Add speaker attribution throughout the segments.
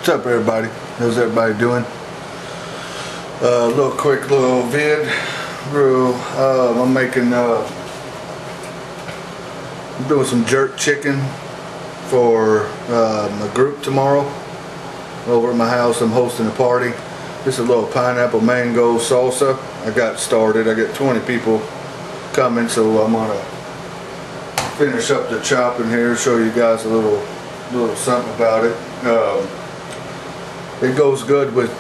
Speaker 1: What's up, everybody? How's everybody doing? Little quick little vid. I'm making I'm doing some jerk chicken for my group tomorrow. Over at my house, I'm hosting a party. This is a little pineapple mango salsa. I got started. I got 20 people coming, so I'm gonna finish up the chopping here. Show you guys a little something about it. It goes good with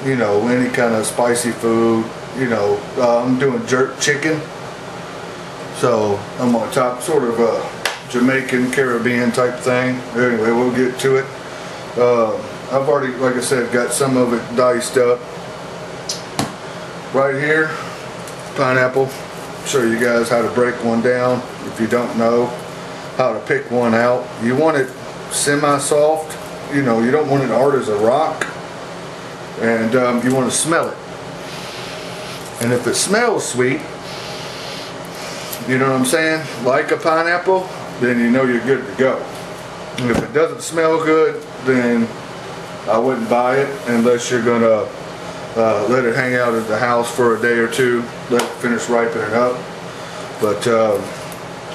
Speaker 1: you know, any kind of spicy food. You know, I'm doing jerk chicken, so I'm gonna top sort of a Jamaican Caribbean type thing. Anyway, we'll get to it. I've already, like I said, got some of it diced up. Right here, pineapple. Show you guys how to break one down if you don't know how to pick one out. You want it semi-soft. You know, you don't want it hard as a rock, and you want to smell it. And if it smells sweet, you know what I'm saying, like a pineapple, then you know you're good to go. And if it doesn't smell good, then I wouldn't buy it unless you're gonna let it hang out at the house for a day or two, let it finish ripening up. But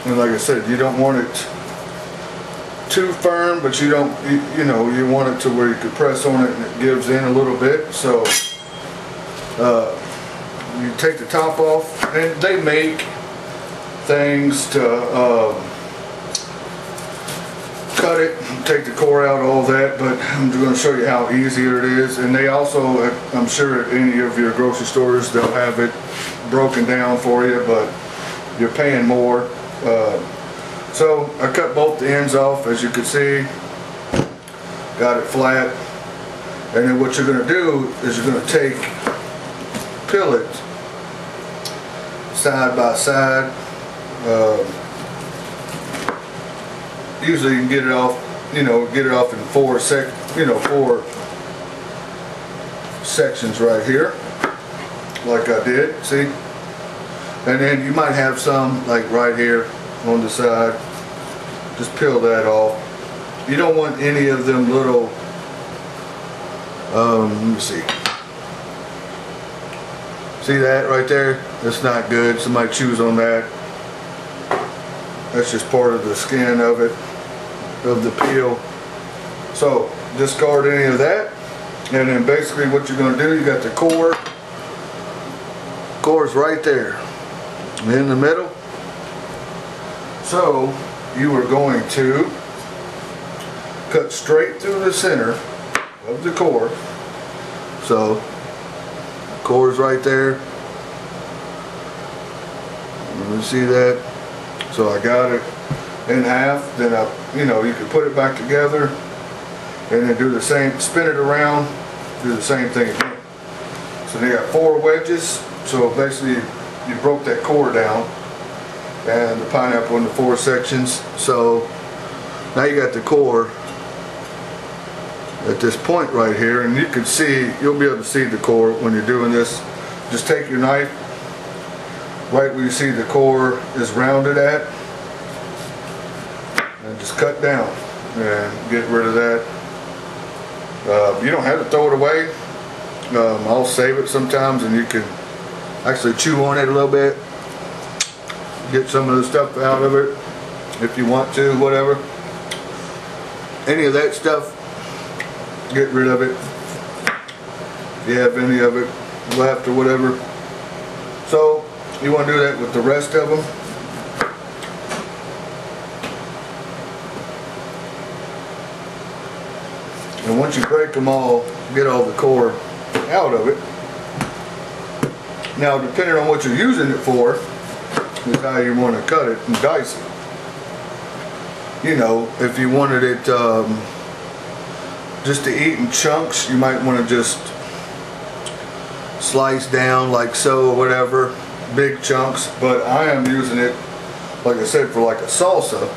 Speaker 1: and like I said, you don't want it too firm, but you don't, you know, you want it to where you can press on it and it gives in a little bit. So you take the top off, and they make things to cut it, take the core out, all that, but I'm going to show you how easier it is. And they also, I'm sure at any of your grocery stores, they'll have it broken down for you, but you're paying more. So I cut both the ends off, as you can see. Got it flat. And then what you're going to do is you're going to peel it side by side. Usually you can get it off, you know, get it off in four sections right here, like I did. See? And then you might have some like right here on the side. Just peel that off. You don't want any of them little let me see that right there? That's not good. Somebody chews on that. That's just part of the skin of it, of the peel. So discard any of that, and then basically what you're going to do, you got the core. Core's right there in the middle. So you are going to cut straight through the center of the core. So core's right there. You see that? So I got it in half. Then you know, you can put it back together and then do the same, spin it around, do the same thing again. So they got 4 wedges. So basically you broke that core down and the pineapple into 4 sections. So now you got the core at this point right here, and you can see, you'll be able to see the core when you're doing this. Just take your knife right where you see the core is rounded at, and just cut down and get rid of that. You don't have to throw it away. I'll save it sometimes, and you can actually chew on it a little bit, get some of the stuff out of it if you want to, whatever. Any of that stuff, get rid of it. If you have any of it left or whatever. So you want to do that with the rest of them. And once you break them all, get all the core out of it. Now, depending on what you're using it for, is how you want to cut it and dice it. You know, if you wanted it just to eat in chunks, you might want to just slice down like so or whatever, big chunks. But I am using it, like I said, for like a salsa.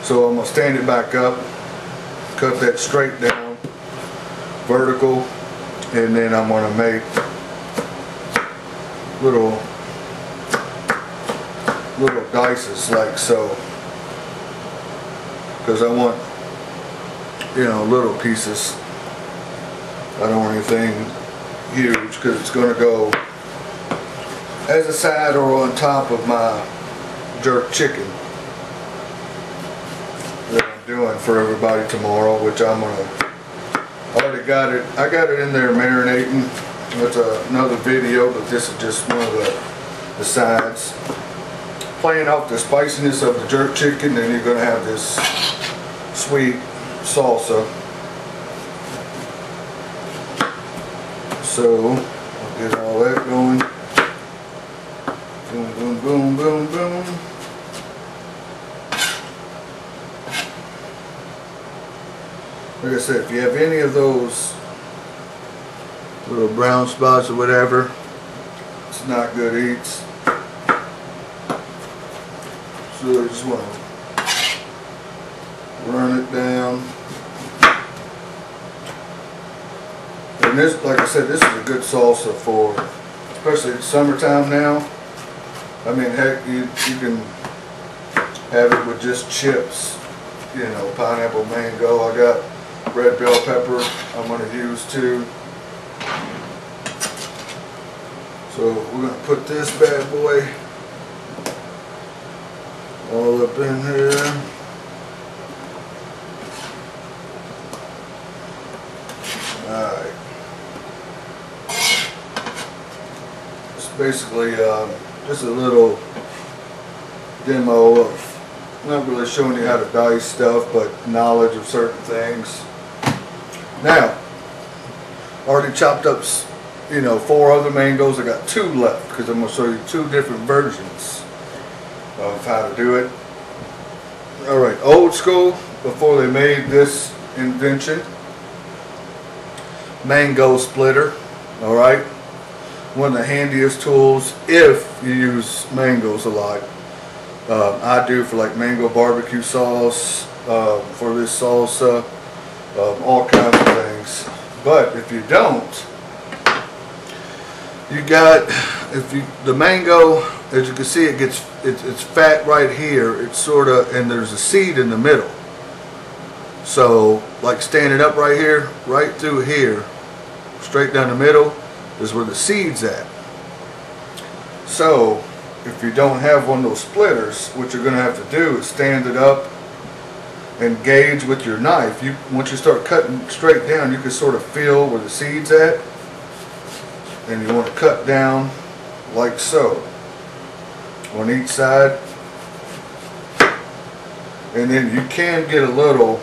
Speaker 1: So I'm going to stand it back up, cut that straight down, vertical, and then I'm going to make little dices like so, because I want you know, little pieces. I don't want anything huge because it's going to go as a side or on top of my jerk chicken that I'm doing for everybody tomorrow, which I'm going to, I already got it, I got it in there marinating. That's another video, but this is just one of the sides. Playing off the spiciness of the jerk chicken, then you're going to have this sweet salsa. So, I'll get all that going. Boom, boom, boom, boom, boom. Like I said, if you have any of those little brown spots or whatever, it's not good eats. So I just want to run it down. And this, like I said, this is a good salsa for, especially in summertime now. I mean, heck, you can have it with just chips. You know, pineapple, mango. I got red bell pepper I'm going to use too. So we're going to put this bad boy all up in here. Alright. It's basically just a little demo of, not really showing you how to dice stuff, but knowledge of certain things. Now, already chopped up, you know, 4 other mangoes. I got 2 left because I'm going to show you 2 different versions of how to do it. Alright, old school, before they made this invention, mango splitter. Alright, one of the handiest tools if you use mangoes a lot. I do for like mango barbecue sauce, for this salsa, all kinds of things. But if you don't, you got, the mango, as you can see, it's fat right here. It's sort of, and there's a seed in the middle. So like standing up right here, right through here, straight down the middle is where the seed's at. So if you don't have one of those splitters, what you're going to have to do is stand it up and gauge with your knife. Once you start cutting straight down, you can sort of feel where the seed's at, and you want to cut down like so on each side, and then you can get a little,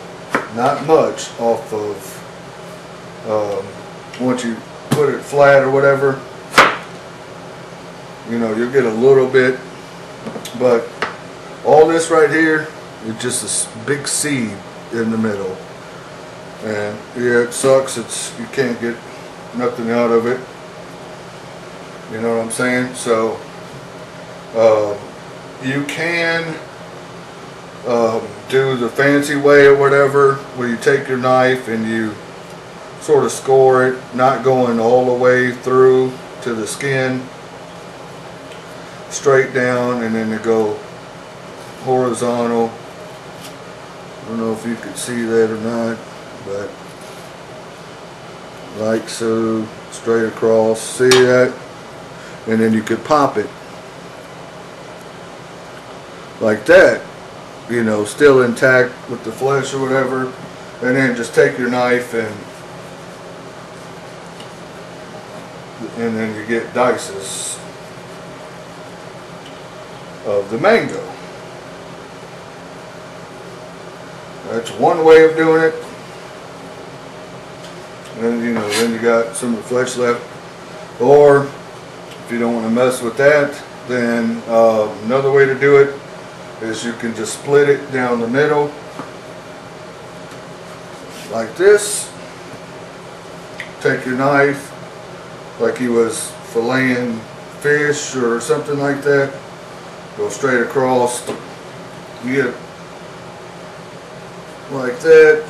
Speaker 1: not much, off of once you put it flat or whatever. You know, you'll get a little bit, but all this right here is just a big seed in the middle. And yeah, it sucks. You can't get nothing out of it. You know what I'm saying? So you can do the fancy way or whatever, where you take your knife and you sort of score it, not going all the way through to the skin, straight down, and then to go horizontal. I don't know if you could see that or not, but like so, straight across. See that? And then you could pop it like that, you know, still intact with the flesh or whatever, and then just take your knife and then you get dices of the mango. That's one way of doing it. And you know, then you got some of the flesh left. Or if you don't want to mess with that, then another way to do it is you can just split it down the middle like this. Take your knife like you was filleting fish or something like that. Go straight across. You get like that,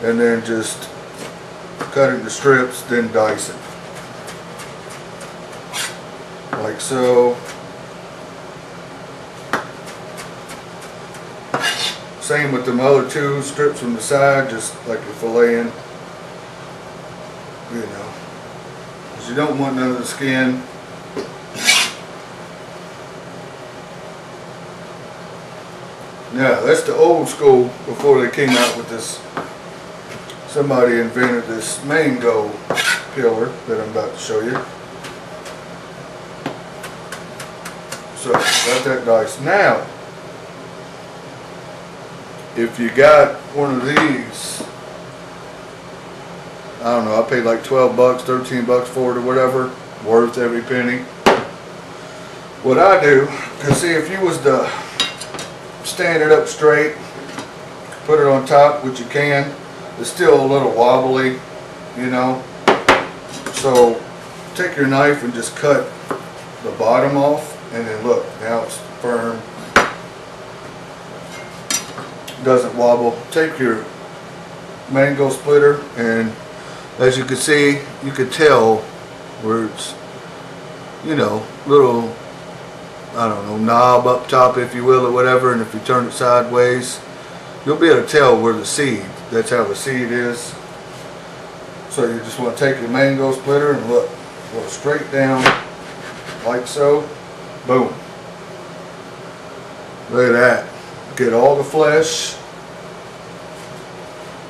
Speaker 1: and then just cut it into strips, then dice it like so. Same with them other two strips from the side, just like you're filleting. You know, because you don't want none of the skin. Now, that's the old school before they came out with this. Somebody invented this mango peeler that I'm about to show you. So, got that diced. Now, if you got one of these, I don't know, I paid like 12 bucks, 13 bucks for it or whatever, worth every penny. What I do, because see, if you was to stand it up straight, put it on top, which you can, it's still a little wobbly, you know. So take your knife and just cut the bottom off, and then look, now it's firm, doesn't wobble. Take your mango splitter, and as you can see, you can tell where it's, you know, little, I don't know, knob up top, if you will, or whatever. And if you turn it sideways, you'll be able to tell where the seed, that's how the seed is. So you just want to take your mango splitter and look, go straight down like so. Boom. Look at that. Get all the flesh.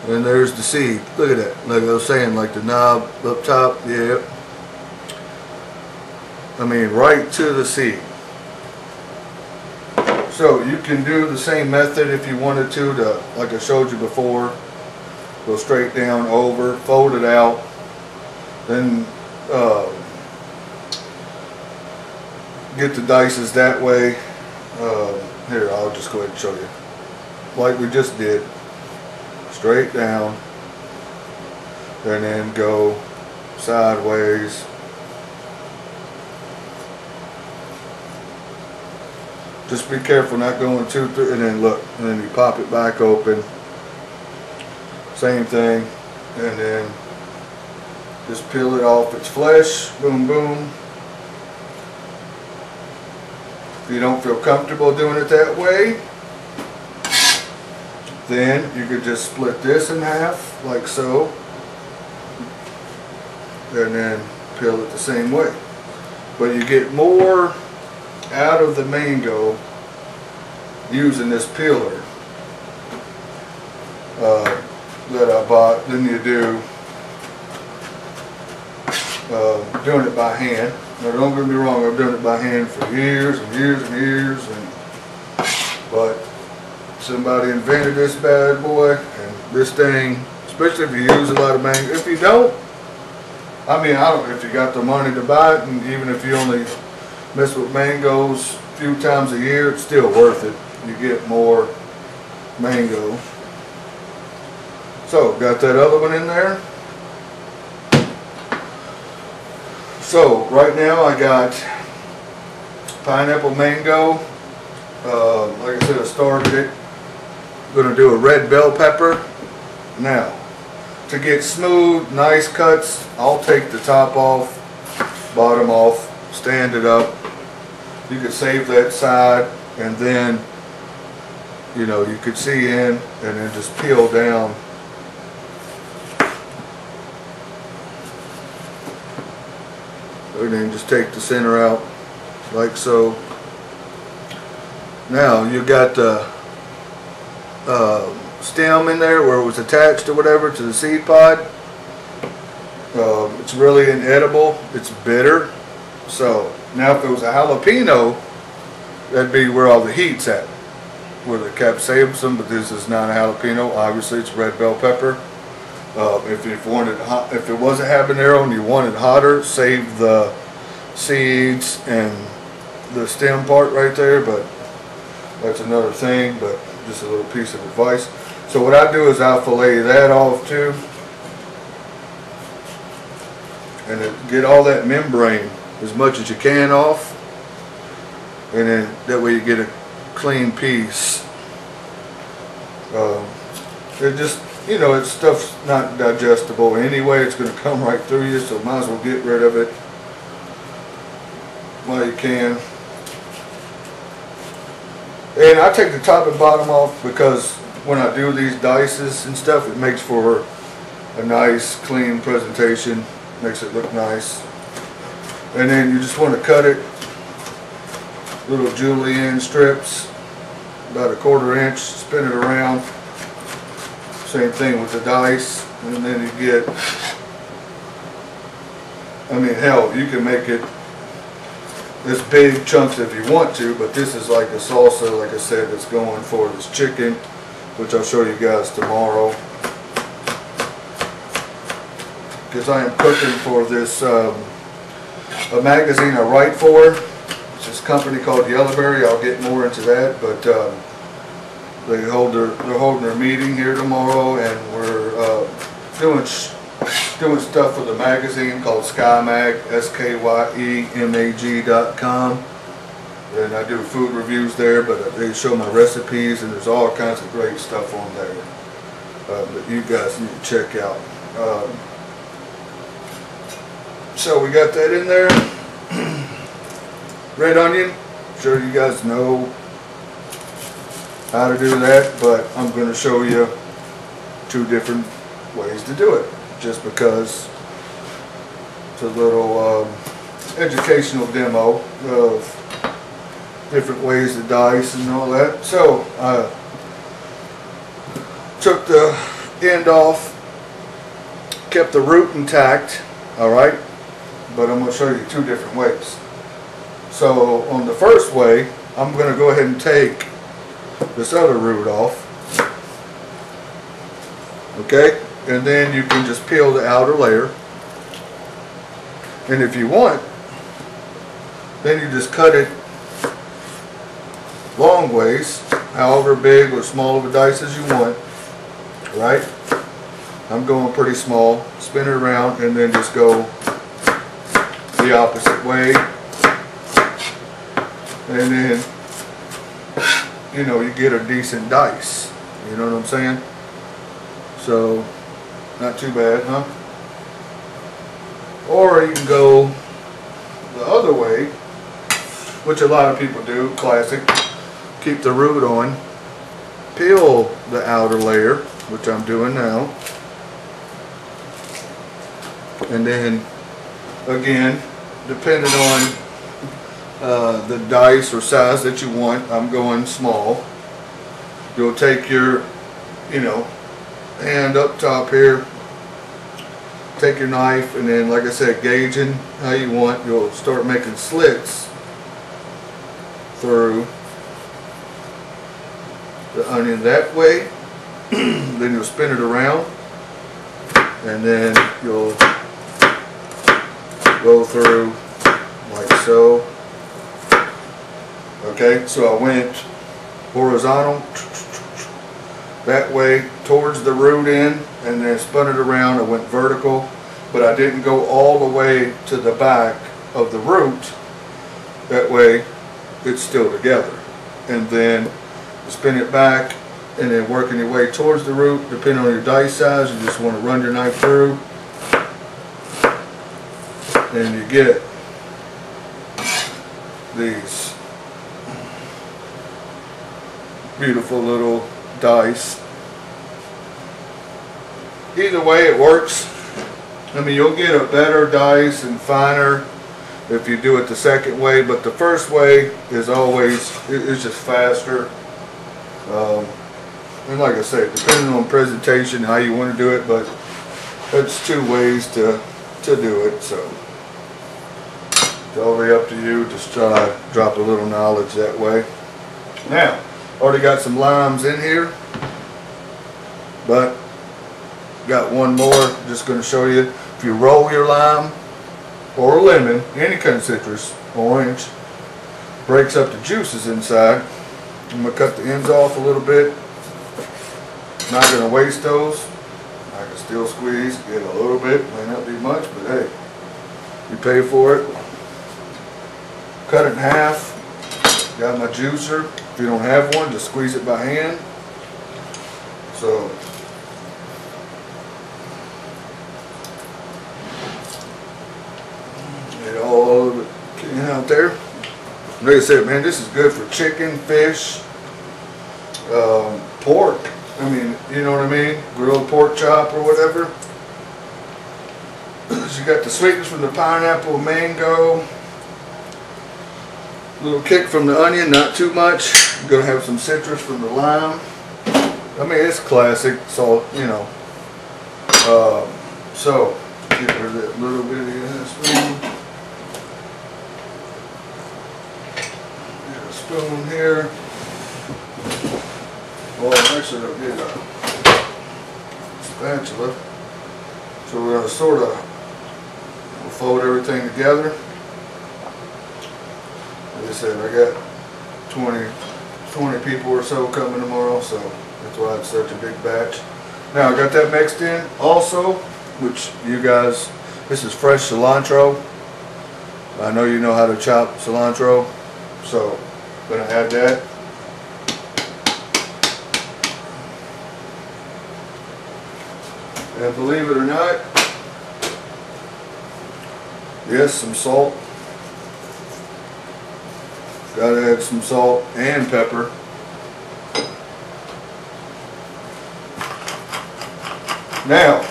Speaker 1: And there's the seed. Look at that. Like I was saying, like the knob up top. Yep. I mean, right to the seed. So you can do the same method if you wanted to, like I showed you before. Go straight down, over, fold it out, then get the dices that way. Here, I'll just go ahead and show you. Like we just did. Straight down, and then go sideways. Just be careful not going too through, and then look, and then you pop it back open. Same thing, and then just peel it off its flesh. Boom, boom. If you don't feel comfortable doing it that way, then you could just split this in half, like so, and then peel it the same way. But you get more out of the mango using this peeler that I bought than you do doing it by hand. Now don't get me wrong, I've done it by hand for years and years and years, but somebody invented this bad boy, and this thing, especially if you use a lot of mango. If you don't, I mean, I don't, if you got the money to buy it, and even if you only mess with mangoes a few times a year, it's still worth it. You get more mango. So, got that other one in there. So, right now I got pineapple mango. Like I said, I started it. I'm going to do a red bell pepper. Now, to get smooth, nice cuts, I'll take the top off, bottom off, stand it up. You could save that side, and then, you know, you could see in, and then just peel down. And then just take the center out, like so. Now, you got the stem in there where it was attached or whatever to the seed pod. It's really inedible. It's bitter. So now if it was a jalapeno, that'd be where all the heat's at, where the capsaicin, but this is not a jalapeno. Obviously it's red bell pepper. If you wanted hot, if it was a habanero and you wanted hotter, save the seeds and the stem part right there, but that's another thing, but just a little piece of advice. So what I do is I'll fillet that off too, and then get all that membrane as much as you can off, and then that way you get a clean piece. It just, you know, it's stuff's not digestible anyway. It's going to come right through you, so might as well get rid of it while you can. And I take the top and bottom off because when I do these dices and stuff, it makes for a nice clean presentation, makes it look nice. And then you just want to cut it little julienne strips, about a 1/4 inch, spin it around. Same thing with the dice, and then you get, I mean, hell, you can make it this big chunks if you want to, but this is like a salsa, like I said, that's going for this chicken, which I'll show you guys tomorrow. Because I am cooking for this, a magazine I write for. It's this company called Yellowberry. I'll get more into that, but they're holding their meeting here tomorrow, and we're doing stuff for the magazine called SkyMag, SKYEMAG.com, and I do food reviews there, but they show my recipes, and there's all kinds of great stuff on there that you guys need to check out. So we got that in there. Red onion, I'm sure you guys know how to do that, but I'm going to show you 2 different ways to do it, just because it's a little educational demo of different ways to dice and all that. So I took the end off, kept the root intact, alright, but I'm going to show you 2 different ways. So on the first way, I'm going to go ahead and take this other root off, okay, and then you can just peel the outer layer, and if you want, then you just cut it long ways, however big or small of a dice as you want, right? I'm going pretty small, spin it around, and then just go the opposite way, and then, you know, you get a decent dice. You know what I'm saying? So, not too bad, huh? Or you can go the other way, which a lot of people do, classic. Keep the root on, peel the outer layer, which I'm doing now, and then, again, depending on the dice or size that you want, I'm going small. You'll take your, you know, hand up top here, take your knife, and then, like I said, gauging how you want, you'll start making slits through the onion that way. Then you'll spin it around, and then you'll go through like so. Okay, so I went horizontal that way towards the root end, and then spun it around. I went vertical, but I didn't go all the way to the back of the root. That way it's still together. And then spin it back, and then working your way towards the root. Depending on your dice size, you just want to run your knife through, and you get these beautiful little dice. Either way it works. I mean, you'll get a better dice and finer if you do it the second way, but the first way is always, it's just faster. And like I said, depending on presentation, how you want to do it, but that's 2 ways to do it. So it's all the way up to you. Just try to drop a little knowledge that way. Now, already got some limes in here, but got one more. Just going to show you. If you roll your lime or lemon, any kind of citrus, orange, breaks up the juices inside. I'm going to cut the ends off a little bit. Not going to waste those. I can still squeeze, get a little bit, may not be much, but hey, you pay for it. Cut it in half. Got my juicer. If you don't have one, just squeeze it by hand. So get all of it out there. Like I said, man, this is good for chicken, fish, pork. I mean, you know what I mean? Grilled pork chop or whatever. So you got the sweetness from the pineapple, mango. Little kick from the onion, not too much. You're gonna have some citrus from the lime. I mean, it's classic, so you know. So get rid of that little bit of this spoon. Get a spoon here. Well, actually, I'll get a spatula. So we're gonna sort of fold everything together. Like I said, I got 20 people or so coming tomorrow, so that's why it's such a big batch. Now I got that mixed in also, which you guys, this is fresh cilantro. I know you know how to chop cilantro, so I'm gonna add that. And believe it or not, yes, some salt. Gotta add some salt and pepper. Now,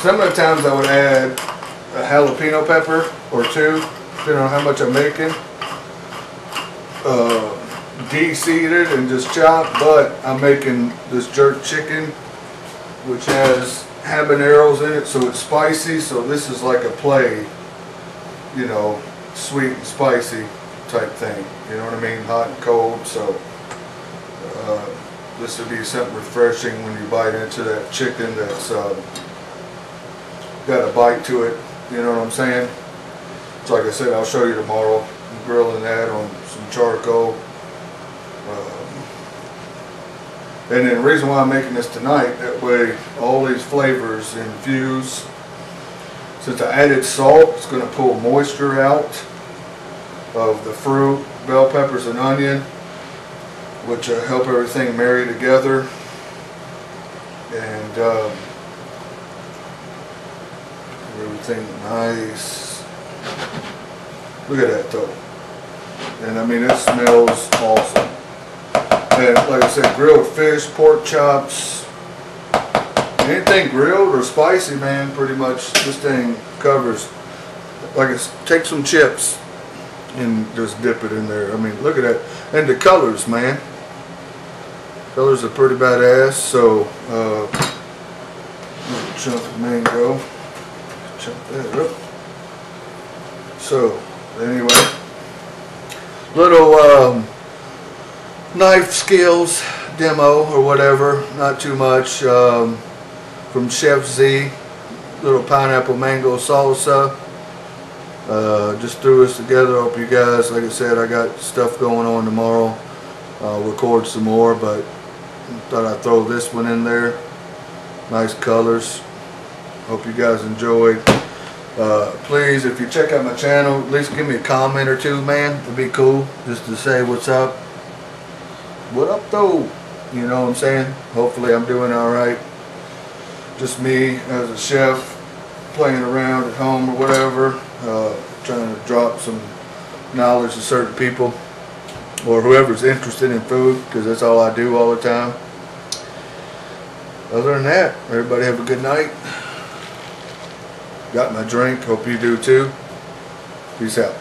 Speaker 1: some of the times I would add a jalapeno pepper or two, depending on how much I'm making. De-seeded and just chopped, but I'm making this jerk chicken, which has habaneros in it, so it's spicy. So this is like a play, you know, sweet and spicy type thing. You know what I mean? Hot and cold. So this would be something refreshing when you bite into that chicken that's got a bite to it. You know what I'm saying? So like I said, I'll show you tomorrow. I'm grilling that on some charcoal. And then the reason why I'm making this tonight, that way all these flavors infuse. Since I added salt, it's going to pull moisture out of the fruit, bell peppers and onion, which help everything marry together. And everything nice. Look at that though. And I mean, it smells awesome. And like I said, grilled fish, pork chops, anything grilled or spicy, man, pretty much this thing covers. Like it's, take some chips and just dip it in there. I mean, look at that. And the colors, man. Colors are pretty badass. So, little chunk of mango. Chop that up. So, anyway, little knife skills demo or whatever, not too much, from Chef Z. Little pineapple mango salsa. Just threw this together. Hope you guys, like I said, I got stuff going on tomorrow. Record some more, but thought I'd throw this one in there. Nice colors. Hope you guys enjoyed. Please, if you check out my channel, at least give me a comment or two, man. It'd be cool just to say what's up. What up though? You know what I'm saying? Hopefully I'm doing alright. Just me as a chef, playing around at home or whatever, trying to drop some knowledge to certain people or whoever's interested in food, because that's all I do all the time. Other than that, everybody have a good night. Got my drink, hope you do too. Peace out.